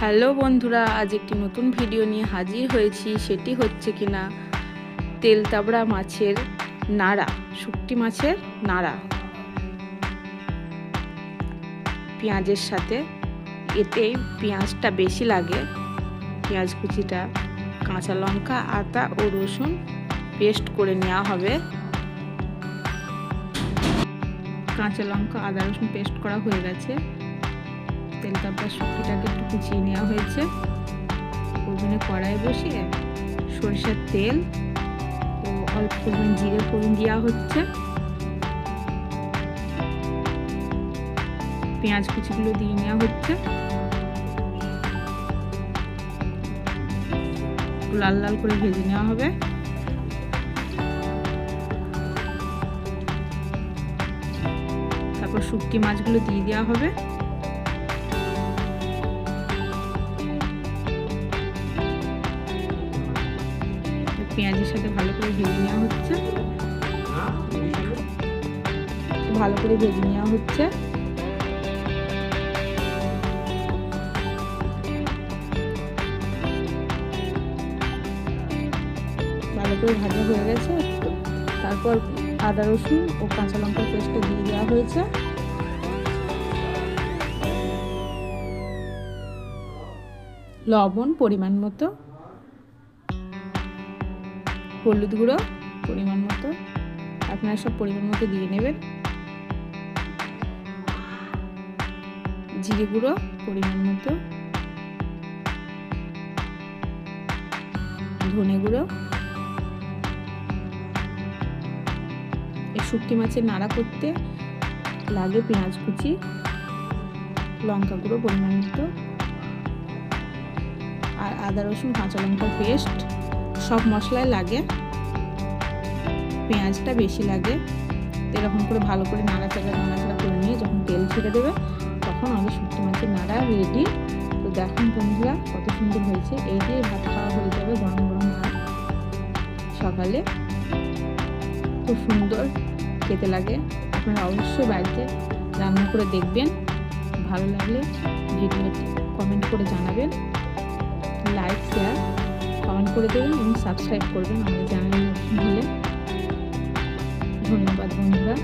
Hello বন্ধুরা, আজ একটি নতুন ভিডিও নিয়ে হাজির হয়েছি। সেটি হচ্ছে কিনা তেল তাবড়া মাছের নাড়া, শুকটি মাছের নাড়া পেঁয়াজের সাথে। এতে পেঁয়াজটা বেশি লাগে। পেঁয়াজ কুচিটা, কাঁচা লঙ্কা, আদা ও রসুন পেস্ট করে নেওয়া হবে। কাঁচা লঙ্কা, আদা, রসুন পেস্ট করা হয়ে গেছে। তেল তাবড়া শুকটিটাকে একটু কুচিয়ে নেওয়া হয়েছে। ওভেনে কড়াই বসিয়ে সরিষার তেল ও অল্প পরিমাণ জিরে ফোড়ন দেওয়া হচ্ছে। পেঁয়াজ কুচিগুলো দিয়ে নেওয়া হচ্ছে। লাল লাল করে ভেজে নেওয়া হবে। তারপর শুকটি মাছগুলো দিয়ে দেওয়া হবে। পেঁয়াজের সাথে ভালো করে ভেজে নেওয়া হচ্ছে। ভালো করে ভেজে নেওয়া হচ্ছে। ভালো করে ভাজা হয়ে গেছে। তারপর আদা রসুন ও কাঁচা লঙ্কার পেস্টটা দিয়ে দেওয়া হয়েছে। লবণ পরিমাণ মতো, হলুদ গুঁড়ো পরিমাণ মতো, আপনারা সব পরিমাণ মতো দিয়ে নেবেন। জিরে গুঁড়ো পরিমাণ মতো, ধনে গুঁড়ো। এই শুকটি মাছের নাড়া করতে লাগে পেঁয়াজ কুচি, লঙ্কা গুঁড়ো পরিমাণ মতো, আর আদা রসুন কাঁচা লঙ্কার পেস্ট। সব মশলাই লাগে, পেঁয়াজটা বেশি লাগে। এরকম করে ভালো করে নাড়াচাড়া করে নিয়ে যখন তেল ছেড়ে দেবে তখন আমাদের শুকটি মাছের নাড়া রেডি। তো দেখুন বন্ধুরা কত সুন্দর হয়েছে। এই দিয়ে ভাত খাওয়া হয়ে যাবে, গরম গরম ভাত সকালে। খুব সুন্দর খেতে লাগে। আপনারা অবশ্যই বাড়িতে রান্না করে দেখবেন। ভালো লাগলে ভিডিওটি কমেন্ট করে জানাবেন, লাইক শেয়ার কমেন্ট করে দেবেন এবং সাবস্ক্রাইব করবেন আমাদের চ্যানেলে নতুন হলে। ধন্যবাদ বন্ধুরা।